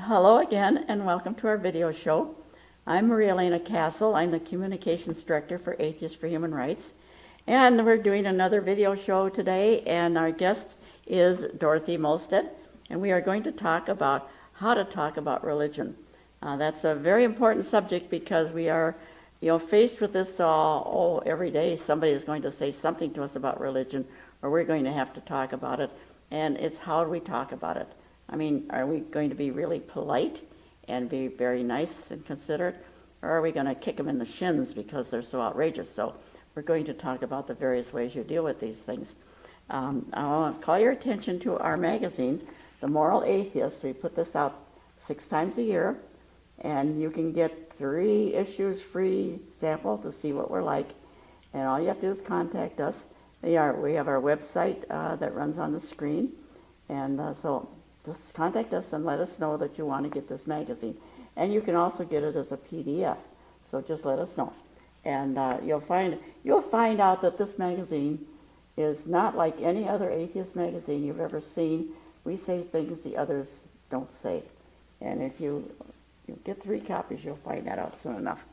Hello again and welcome to our video show. I'm Maria Elena Castle. I'm the Communications Director for Atheists for Human Rights. And we're doing another video show today, and our guest is Dorothy Molstead, and we are going to talk about how to talk about religion. That's a very important subject because we are faced with this every day. Somebody is going to say something to us about religion, or we're going to have to talk about it, and it's how do we talk about it. I mean, are we going to be really polite and be very nice and considerate, or are we going to kick them in the shins because they're so outrageous? So we're going to talk about the various ways you deal with these things. I'll call your attention to our magazine, The Moral Atheist. We put this out 6 times a year, and you can get 3 issues free sample to see what we're like. And all you have to do is contact us. We have our website that runs on the screen, and so just contact us and let us know that you want to get this magazine. And you can also get it as a PDF, so just let us know. And you'll find out that this magazine is not like any other atheist magazine you've ever seen. We say things the others don't say. And if you get 3 copies, you'll find that out soon enough.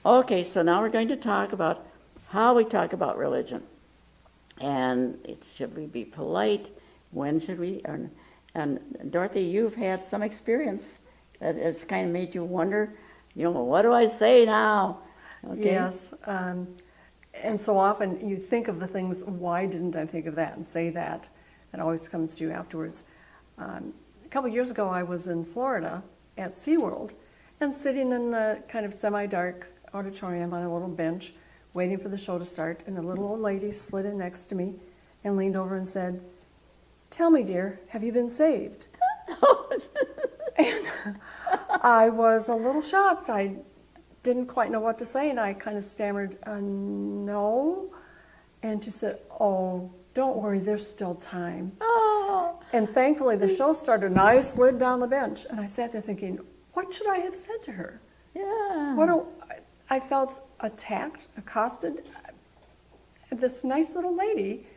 Okay, so now we're going to talk about how we talk about religion. And should we be polite? When should we? And Dorothy, you've had some experience that has kind of made you wonder, what do I say now? Okay. Yes, and so often you think of the things, why didn't I think of that and say that? It always comes to you afterwards. A couple of years ago, I was in Florida at SeaWorld and sitting in a kind of semi-dark auditorium on a little bench, waiting for the show to start, and a little old lady slid in next to me and leaned over and said, "Tell me, dear, have you been saved?" And I was a little shocked. I didn't quite know what to say, and I kind of stammered, "No." And she said, "Oh, don't worry, there's still time." Oh. And thankfully the show started, and I slid down the bench, and I sat there thinking, what should I have said to her? Yeah. I felt attacked, accosted. This nice little lady,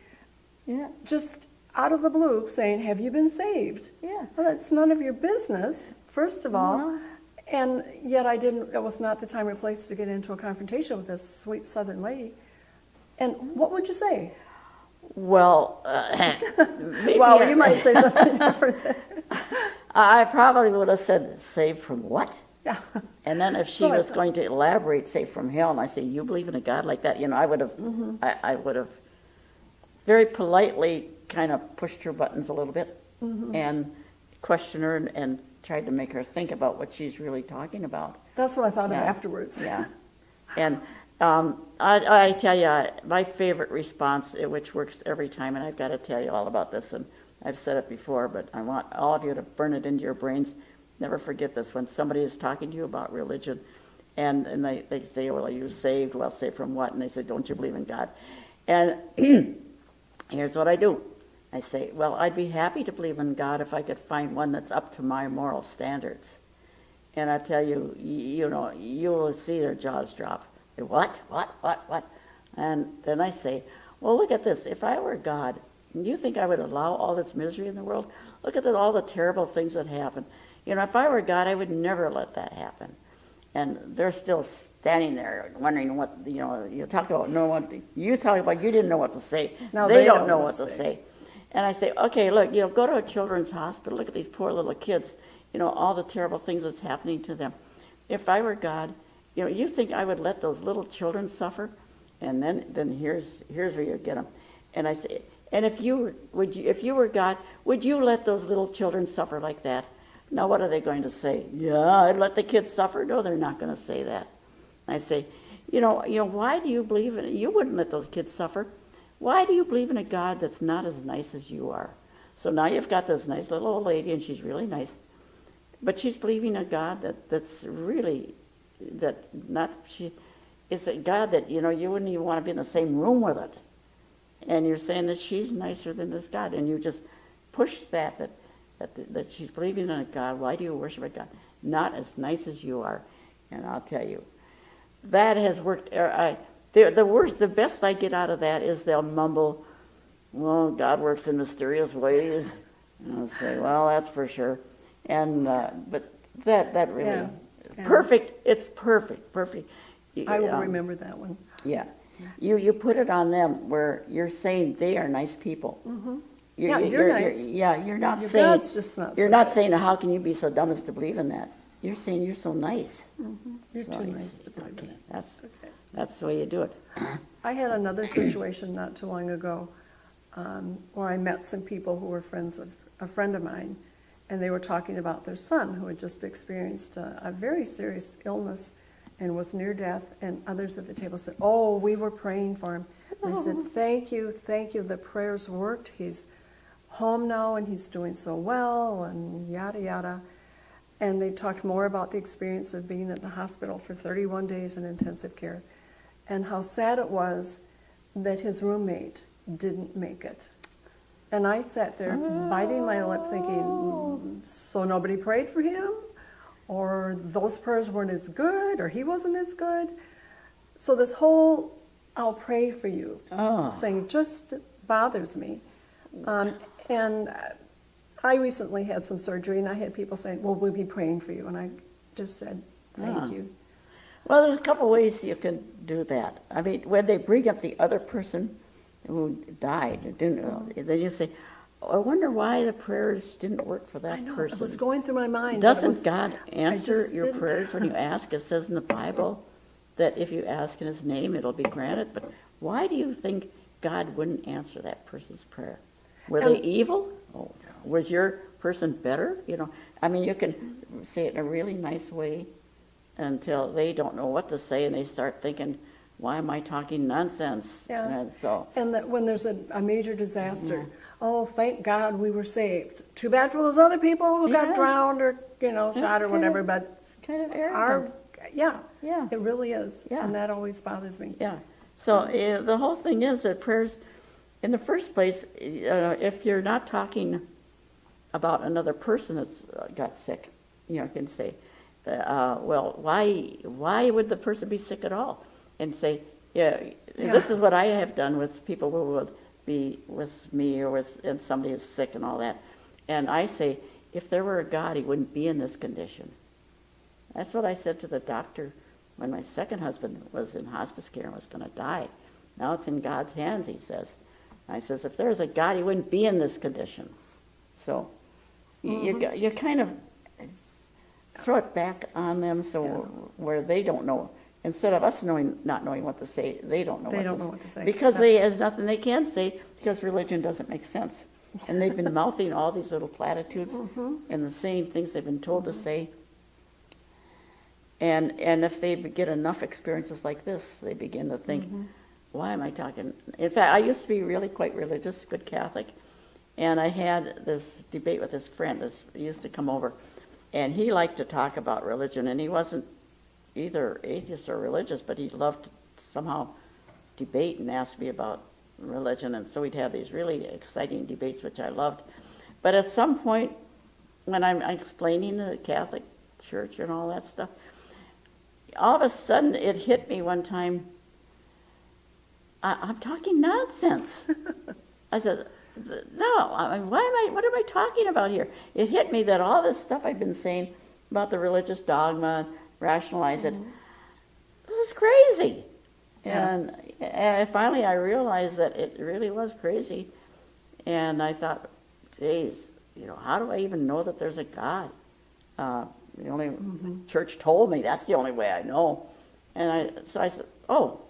just out of the blue, saying, "Have you been saved?" Yeah. Well, that's none of your business, first of all. And yet it was not the time or place to get into a confrontation with this sweet Southern lady. And what would you say? Well, maybe Well, you might say something different. I probably would have said, "Saved from what?" Yeah. And then if she was going to elaborate, say from hell, and I say, "You believe in a God like that?" I would have, I would have very politely kind of pushed her buttons a little bit and questioned her and tried to make her think about what she's really talking about. That's what I thought of afterwards. Yeah. And I tell you, my favorite response, which works every time, and I've got to tell you all about this, and I've said it before, but I want all of you to burn it into your brains. Never forget this. When somebody is talking to you about religion, and they say, "Well, are you saved?" "Well, saved from what?" And they say, "Don't you believe in God?" And here's what I do. I say, "Well, I'd be happy to believe in God if I could find one that's up to my moral standards." And I tell you, you will see their jaws drop. They, What? And then I say, "Well, look at this. If I were God, do you think I would allow all this misery in the world? Look at all the terrible things that happen. If I were God, I would never let that happen." And they're still standing there wondering what, you talk about you didn't know what to say. No, they don't know what to say. And I say, "Okay, look, go to a children's hospital. Look at these poor little kids, all the terrible things that's happening to them. If I were God, you think I would let those little children suffer?" And then here's where you get them. And I say, "And if you were God, would you let those little children suffer like that?" Now, what are they going to say? "Yeah, I'd let the kids suffer." No, they're not going to say that. I say, why do you believe in it? You wouldn't let those kids suffer. Why do you believe in a God that's not as nice as you are? So now you've got this nice little old lady, and she's really nice, but she's believing a God that's really it's a God that you wouldn't even want to be in the same room with it. And you're saying that she's nicer than this God, and you just push that she's believing in a God. Why do you worship a God not as nice as you are? And I'll tell you, that has worked. The best I get out of that is they'll mumble, "Well, God works in mysterious ways." And I'll say, "Well, that's for sure." And, but that really, Yeah. perfect, it's perfect. I will Um, remember that one. Yeah. You put it on them where you're saying they are nice people. Yeah, you're nice. You're not Your saying, God's just not you're so not good. saying, how can you be so dumb as to believe in that? You're saying you're so nice. You're So too it's- nice to believe in okay, it. Okay. That's the way you do it. I had another situation not too long ago where I met some people who were friends of a friend of mine, and they were talking about their son who had just experienced a very serious illness and was near death, and others at the table said, "Oh, we were praying for him." And I said, thank you, the prayers worked. He's home now and he's doing so well, and yada, yada. And they talked more about the experience of being at the hospital for 31 days in intensive care, and how sad it was that his roommate didn't make it. And I sat there biting my lip thinking, so nobody prayed for him? Or those prayers weren't as good, or he wasn't as good? So this whole "I'll pray for you" thing just bothers me. And I recently had some surgery, and I had people saying, "Well, we'll be praying for you." And I just said, "Thank you." Well, there's a couple ways you can do that. I mean, when they bring up the other person who died, then you say, "Oh, I wonder why the prayers didn't work for that I know, person." it was going through my mind. but it Doesn't was- God answer just your didn't. prayers when you ask? It says in the Bible that if you ask in His name, it'll be granted. But why do you think God wouldn't answer that person's prayer? Were they And- evil? Oh, was your person better? I mean, you can say it in a really nice way until they don't know what to say, and they start thinking, "Why am I talking nonsense?" Yeah. And so, And that when there's a major disaster, "Oh, thank God we were saved. Too bad for those other people who Yeah. got drowned or, shot That's or whatever." kind But it's kind of our, arrogant. yeah, Yeah. it really is. Yeah. And that always bothers me. Yeah. So the whole thing is that prayers, in the first place, if you're not talking about another person that's got sick, you can say, "Well, why would the person be sick at all?" And say, "Yeah, this is what I have done with people who would be with me and somebody is sick and all that." And I say, if there were a God, He wouldn't be in this condition. That's what I said to the doctor when my second husband was in hospice care and was going to die. Now it's in God's hands, he says. I says, if there's a God, He wouldn't be in this condition. So you kind of throw it back on them where they don't know. Instead of us not knowing what to say, they don't know what to say. Because there's nothing they can say, because religion doesn't make sense. And they've been mouthing all these little platitudes and the saying things they've been told to say. And if they get enough experiences like this, they begin to think, why am I talking? In fact, I used to be really quite religious, good Catholic, and I had this debate with this friend. He used to come over, and he liked to talk about religion, and he wasn't either atheist or religious, but he loved to somehow debate and ask me about religion, and so we'd have these really exciting debates, which I loved. But at some point, when I'm explaining the Catholic Church and all that stuff, all of a sudden it hit me one time, I'm talking nonsense. I said, no, I mean, what am I talking about here? It hit me that all this stuff I've been saying about the religious dogma, rationalize it, this is crazy. Yeah. And finally I realized that it really was crazy. And I thought, geez, how do I even know that there's a God? The only church told me, that's the only way I know. And so I said, oh,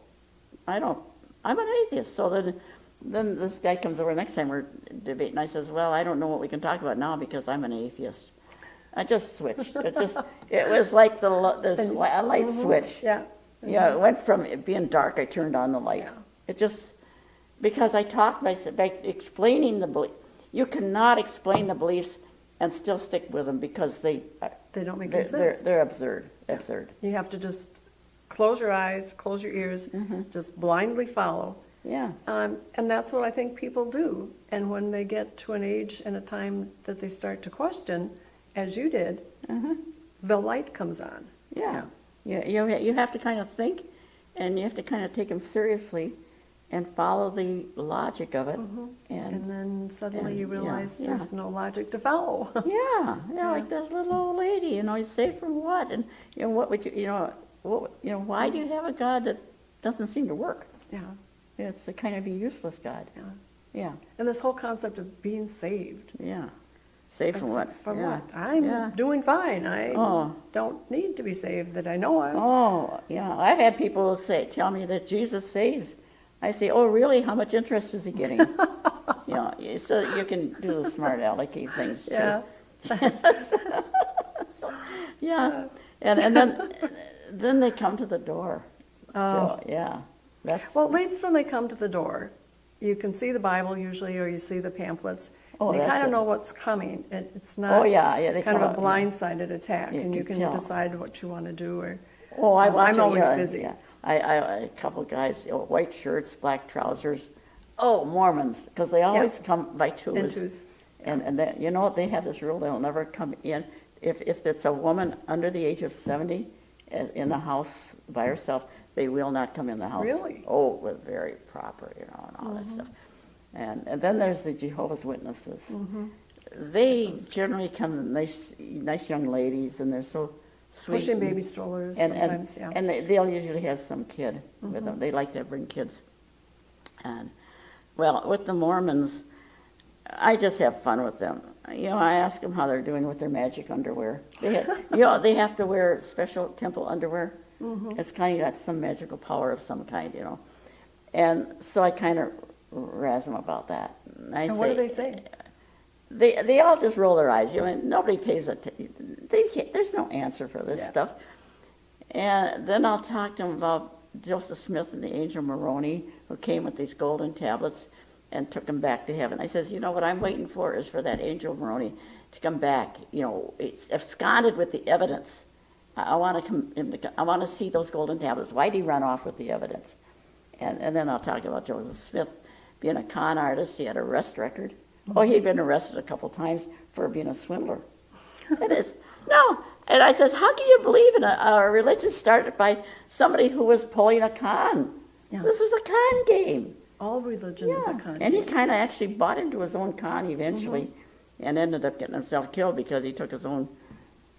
I'm an atheist. So then this guy comes over next time we're debating. I says, well, I don't know what we can talk about now because I'm an atheist. I just switched. It was like a light switch. Yeah. Yeah, it went from it being dark, I turned on the light. Yeah. It just, because I talked by explaining the belief. You cannot explain the beliefs and still stick with them because they don't make any sense. They're absurd. Absurd. You have to just close your eyes, close your ears, just blindly follow. Yeah. And that's what I think people do. And when they get to an age and a time that they start to question, as you did, the light comes on. Yeah. You have to kind of think, and you have to kind of take them seriously, and follow the logic of it. And then suddenly you and, yeah, realize yeah. there's no logic to follow. Yeah, like this little old lady, you saved from what? And, what would why do you have a God that doesn't seem to work? Yeah, It's a kind of a useless God. yeah. Yeah, And this whole concept of being saved. yeah. Saved from what? From Yeah. what? I'm Yeah. doing fine. I Oh. don't need to be saved that I know of. Oh, yeah. I've had people tell me that Jesus saves. I say, oh, really? How much interest is he getting? So you can do the smart alecky things too. Yeah. Yeah. And then they come to the door. Oh. So, yeah. That's Well, at least when they come to the door, you can see the Bible usually, or you see the pamphlets. Oh, and you that's kind of it. know what's coming. It's not Oh, yeah, they kind come of a out, yeah. blindsided attack, You and you can can tell. decide what you want to do. Or Oh, I watch I'm it, always yeah, busy. Yeah. A couple guys, white shirts, black trousers. Oh, Mormons, because they always come by twos. In twos. And they, they have this rule, they'll never come in. If it's a woman under the age of 70 in the house by herself, they will not come in the house. Really? Oh, we're very proper, and all that stuff. And then there's the Jehovah's Witnesses. They generally come nice young ladies, and they're so sweet. Pushing baby strollers sometimes, yeah. And they'll usually have some kid with them. They like to bring kids. And, well, with the Mormons, I just have fun with them. I ask them how they're doing with their magic underwear. They have to wear special temple underwear. It's kind of got some magical power of some kind, And so I kind of razz them about that. And what do they say? They all just roll their eyes. Nobody pays attention. There's no answer for this stuff. And then I'll talk to them about Joseph Smith and the angel Moroni, who came with these golden tablets and took them back to heaven. I says, what I'm waiting for is for that angel Moroni to come back. It's absconded with the evidence. I want to see those golden tablets. Why did he run off with the evidence? And then I'll talk about Joseph Smith being a con artist. He had an arrest record. Oh, he'd been arrested a couple times for being a swindler. It is. No. And I says, how can you believe in a religion started by somebody who was pulling a con? Yeah. This is a con game. All religion is a con. And he kind of actually bought into his own con eventually and ended up getting himself killed because he took his own.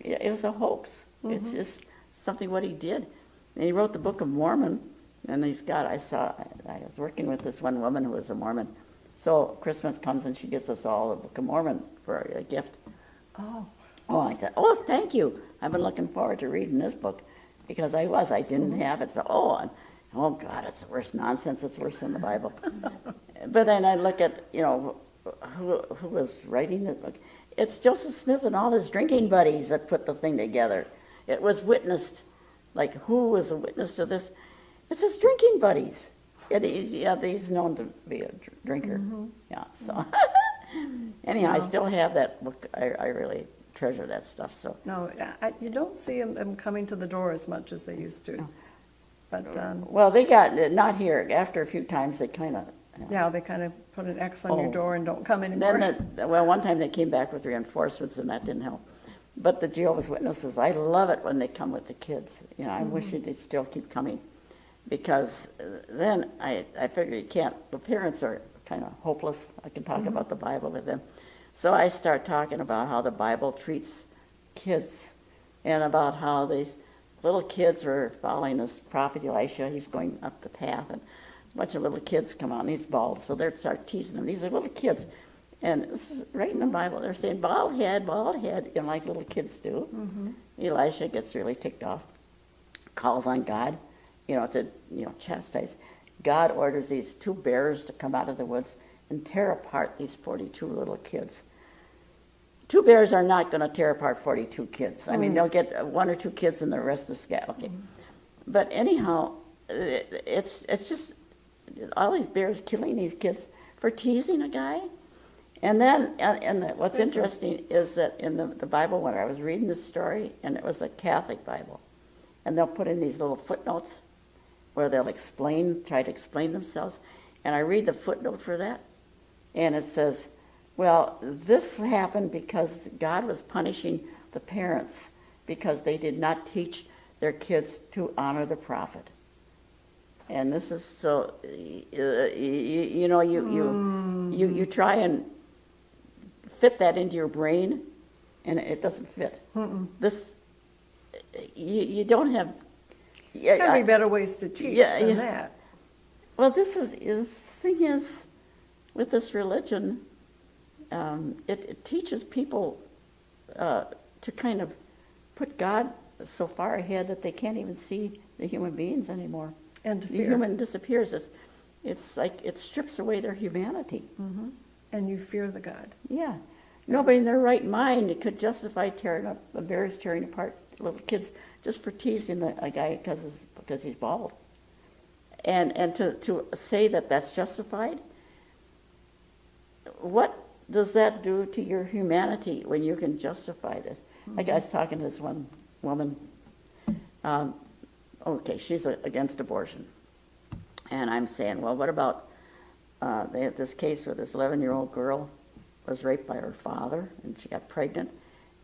It was a hoax. It's just something what he did. And he wrote the Book of Mormon. And I was working with this one woman who was a Mormon. So Christmas comes and she gives us all the Book of Mormon for a gift. Oh. Oh, I thought, thank you. I've been looking forward to reading this book because I didn't have it. So, oh God, it's the worst nonsense. It's worse than the Bible. But then I look at, who was writing this book. It's Joseph Smith and all his drinking buddies that put the thing together. It was witnessed, like who was a witness to this? It's his drinking buddies. He's known to be a drinker. Yeah, so anyhow, I still have that book. I really treasure that stuff. So No, you don't see them coming to the door as much as they used to. But well, they got not here. After a few times, they kind of they kind of put an X on your door and don't come anymore. Then one time they came back with reinforcements, and that didn't help. But the Jehovah's Witnesses, I love it when they come with the kids. I wish they'd still keep coming, because then I figure you can't. The parents are kind of hopeless. I can talk about the Bible with them. So I start talking about how the Bible treats kids and about how these little kids were following this prophet Elisha. He's going up the path, and a bunch of little kids come out, and he's bald. So they start teasing him. These are little kids. And this is right in the Bible. They're saying, bald head, like little kids do. Elisha gets really ticked off, calls on God, to chastise. God orders these 2 bears to come out of the woods and tear apart these 42 little kids. 2 bears are not going to tear apart 42 kids. I mean, they'll get 1 or 2 kids and the rest of the okay. But anyhow, it's just all these bears killing these kids for teasing a guy. And then, what's interesting is that in the Bible, when I was reading this story, and it was a Catholic Bible, and they'll put in these little footnotes where they'll try to explain themselves. And I read the footnote for that, and it says, well, this happened because God was punishing the parents because they did not teach their kids to honor the prophet. And this is so, you know, you try and fit that into your brain, and it doesn't fit. This, you don't have. There's got to be better ways to teach than that. Well, the thing is, with this religion, it teaches people to kind of put God so far ahead that they can't even see the human beings anymore. And to the fear. human disappears. It's like it strips away their humanity. And you fear the God. Yeah. Nobody in their right mind could justify tearing apart little kids just for teasing a guy because he's bald. And to say that that's justified, what does that do to your humanity when you can justify this? Like I was talking to this one woman, okay, she's against abortion. And I'm saying, well, what about, they had this case where this 11-year-old girl was raped by her father, and she got pregnant,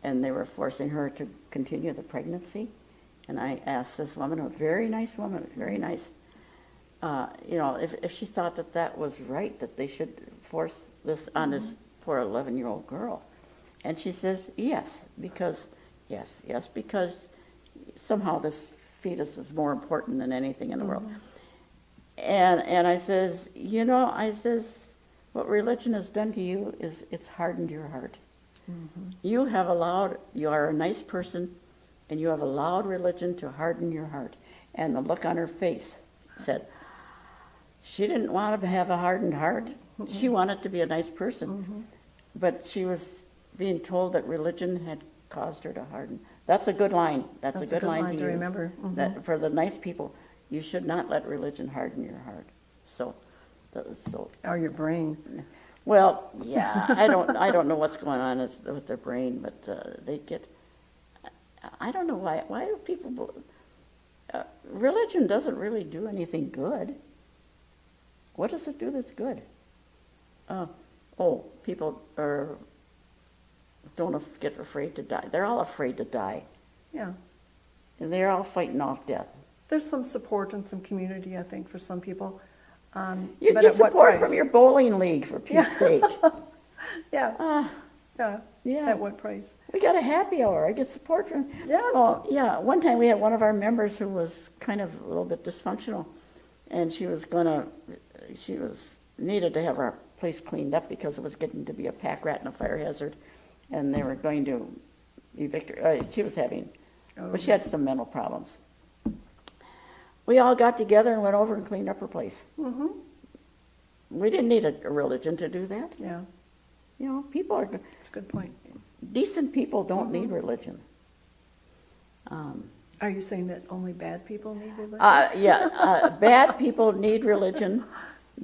and they were forcing her to continue the pregnancy. And I asked this woman, a very nice woman, very nice, you know, if she thought that that was right, that they should force this on this poor 11-year-old girl. And she says, yes, because somehow this fetus is more important than anything in the world. And I says, you know, what religion has done to you is it's hardened your heart. You are a nice person, and you have allowed religion to harden your heart. And the look on her face said, she didn't want to have a hardened heart. She wanted to be a nice person. But she was being told that religion had caused her to harden. That's a good line. That's a good line to use. Remember. That for the nice people, you should not let religion harden your heart. So. Or your brain. Well, yeah, I don't know what's going on with their brain, but they get. I don't know why. Why do people? Religion doesn't really do anything good. What does it do that's good? People don't get afraid to die. They're all afraid to die. Yeah. And they're all fighting off death. There's some support and some community, I think, for some people. You but get at what support price? from your bowling league, for Pete's sake. Yeah. Yeah. At what price? We got a happy hour. I get support from. Yes. Oh, yeah. One time we had one of our members who was kind of a little bit dysfunctional, and she was needed to have our place cleaned up because it was getting to be a pack rat and a fire hazard, and they were going to evict her. She was having, but she had some mental problems. We all got together and went over and cleaned up her place. We didn't need a religion to do that. Yeah. You know, people are. That's a good point. Decent people don't need religion. Are you saying that only bad people need religion? Bad people need religion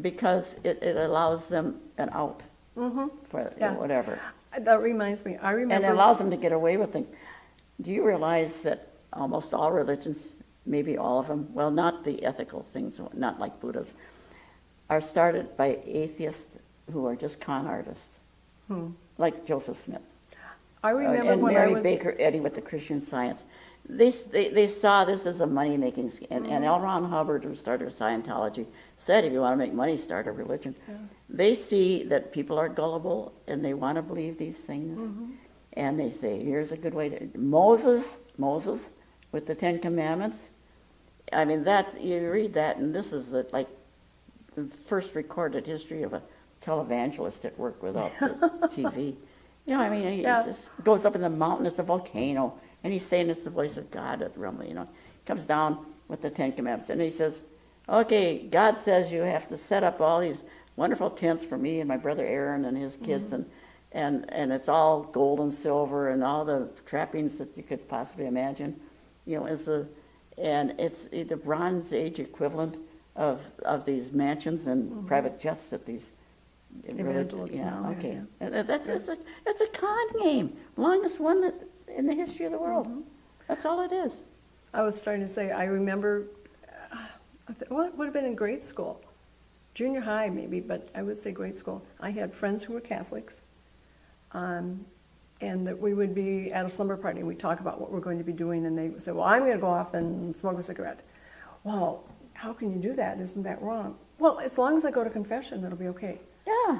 because it allows them an out for whatever. That reminds me. I remember. And it allows them to get away with things. Do you realize that almost all religions, maybe all of them, well, not the ethical things, not like Buddhism, are started by atheists who are just con artists, like Joseph Smith. I remember and when Mary I was Baker Eddy with the Christian Science. They saw this as a money-making scheme. And L. Ron Hubbard, who started Scientology, said, if you want to make money, start a religion. Yeah. They see that people are gullible and they want to believe these things. And they say, here's a good way to... Moses, with the Ten Commandments. I mean, you read that, and this is the first recorded history of a televangelist at work without the TV. You know, I mean, he just goes up in the mountain, it's a volcano, and he's saying it's the voice of God at the rumbling, you know. Comes down with the Ten Commandments, and he says, okay, God says you have to set up all these wonderful tents for me and my brother Aaron and his kids, and it's all gold and silver and all the trappings that you could possibly imagine. You know, it's the Bronze Age equivalent of these mansions and private jets that these evangelists now. Okay. And it's a con game, longest one in the history of the world. That's all it is. I was starting to say, I remember, well, it would have been in grade school, junior high maybe, but I would say grade school. I had friends who were Catholics, and that we would be at a slumber party and we'd talk about what we're going to be doing, and they would say, well, I'm going to go off and smoke a cigarette. Well, how can you do that? Isn't that wrong? Well, as long as I go to confession, it'll be okay. Yeah.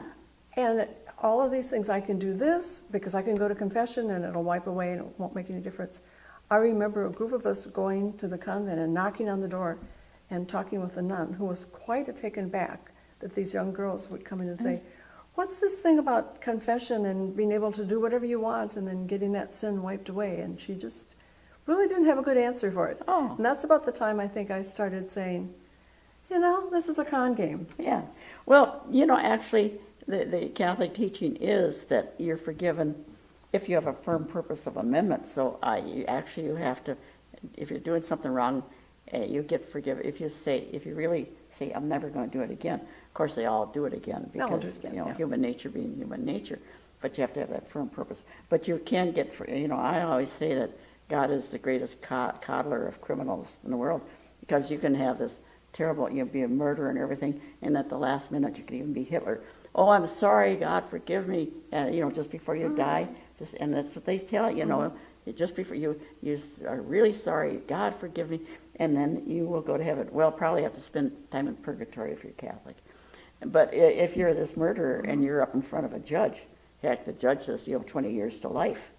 And all of these things, I can do this because I can go to confession and it'll wipe away and it won't make any difference. I remember a group of us going to the convent and knocking on the door and talking with a nun who was quite taken back that these young girls would come in and say, what's this thing about confession and being able to do whatever you want and then getting that sin wiped away? And she just really didn't have a good answer for it. Oh. And that's about the time I think I started saying, you know, this is a con game. Yeah. Well, you know, actually, the Catholic teaching is that you're forgiven if you have a firm purpose of amendment. So you have to, if you're doing something wrong, you get forgiven. If you really say, I'm never going to do it again. Of course, they all do it again because, human nature being human nature. But you have to have that firm purpose. But you can get, I always say that God is the greatest coddler of criminals in the world, because you can have this terrible, be a murderer and everything, and at the last minute you could even be Hitler. Oh, I'm sorry, God, forgive me, just before you die. And that's what they tell you, just before you are really sorry, God, forgive me, and then you will go to heaven. Well, probably have to spend time in purgatory if you're Catholic. But if you're this murderer and you're up in front of a judge, heck, the judge says you have 20 years to life.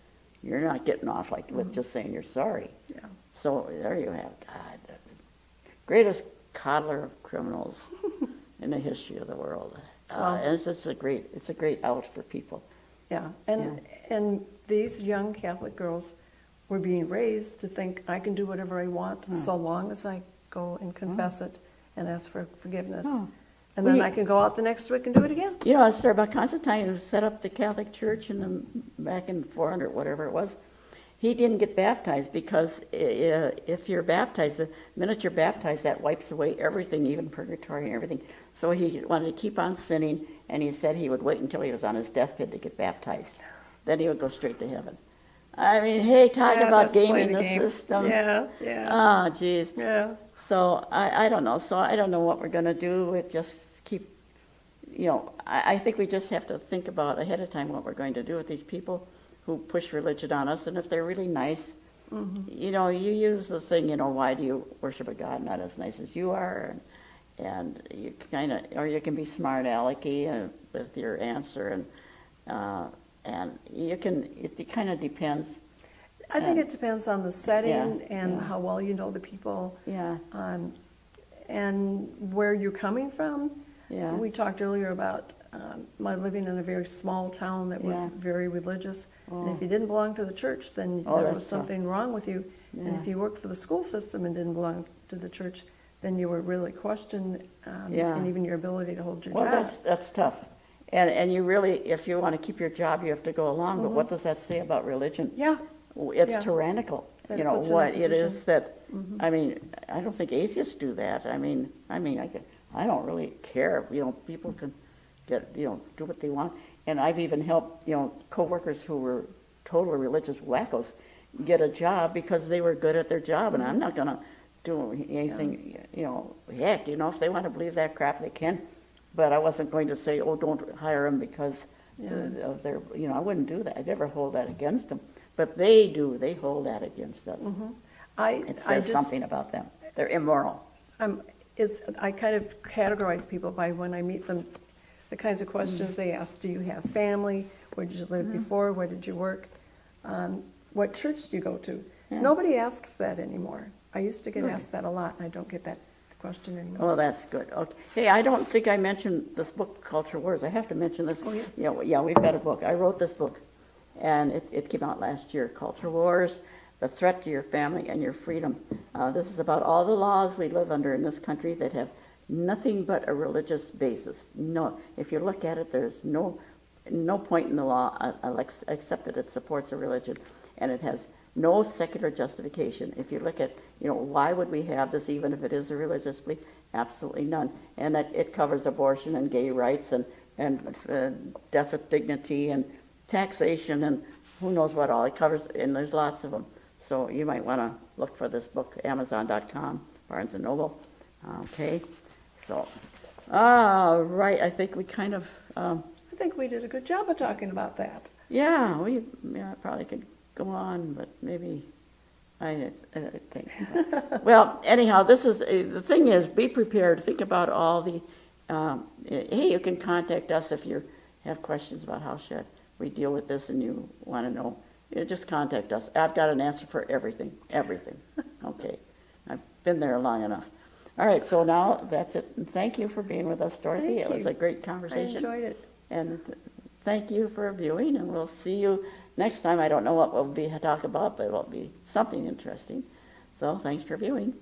You're not getting off with just saying you're sorry. Yeah. So there you have God, the greatest coddler of criminals in the history of the world. And it's a great out for people. Yeah, and these young Catholic girls were being raised to think I can do whatever I want so long as I go and confess it and ask for forgiveness. And then I can go out the next week and do it again. About Constantine, who set up the Catholic Church back in 400, whatever it was. He didn't get baptized because if you're baptized, the minute you're baptized, that wipes away everything, even purgatory and everything. So he wanted to keep on sinning, and he said he would wait until he was on his deathbed to get baptized. Then he would go straight to heaven. I mean, hey, talk about gaming the system. Yeah. Oh, geez. Yeah. So I don't know. So I don't know what we're going to do. It just keep, I think we just have to think about ahead of time what we're going to do with these people who push religion on us. And if they're really nice, you use the thing, why do you worship a God not as nice as you are? And you or you can be smart alecky with your answer, and you can, it kind of depends. I think it depends on the setting and how well you know the people. Yeah. And where you're coming from. Yeah. We talked earlier about my living in a very small town that was very religious. And if you didn't belong to the church, then there was something wrong with you. Yeah. And if you worked for the school system and didn't belong to the church, then you were really questioned, and even your ability to hold your job. Well, that's tough. And you really, if you want to keep your job, you have to go along. But what does that say about religion? Yeah. It's tyrannical. What it is that, I mean, I don't think atheists do that. I don't really care. People can do what they want. And I've even helped, coworkers who were total religious wackos get a job because they were good at their job. And I'm not going to do anything, heck, if they want to believe that crap, they can. But I wasn't going to say, oh, don't hire them because of their, I wouldn't do that. I'd never hold that against them. But they do. They hold that against us. It says something about them. They're immoral. I kind of categorize people by when I meet them, the kinds of questions they ask. Do you have family? Where did you live before? Where did you work? What church do you go to? Yeah. Nobody asks that anymore. I used to get asked that a lot, and I don't get that question anymore. Oh, that's good. Okay. Hey, I don't think I mentioned this book, Culture Wars. I have to mention this. Oh, yes. Yeah, we've got a book. I wrote this book, and it came out last year, Culture Wars, The Threat to Your Family and Your Freedom. This is about all the laws we live under in this country that have nothing but a religious basis. No, if you look at it, there's no point in the law except that it supports a religion, and it has no secular justification. If you look at, why would we have this even if it is a religious belief? Absolutely none. And it covers abortion and gay rights and death with dignity and taxation and who knows what all. It covers, and there's lots of them. So you might want to look for this book, Amazon.com, Barnes & Noble. Okay, so, right, I think we kind of... I think we did a good job of talking about that. Yeah, we probably could go on, but maybe I think. Well, anyhow, this is, the thing is, be prepared. Think about all the, hey, you can contact us if you have questions about how should we deal with this and you want to know. You just contact us. I've got an answer for everything, everything. Okay. I've been there long enough. All right, so now that's it. And thank you for being with us, Dorothy. Thank It was you. a great I conversation. enjoyed it. And thank you for viewing, and we'll see you next time. I don't know what we'll be talk about, but it'll be something interesting. So thanks for viewing.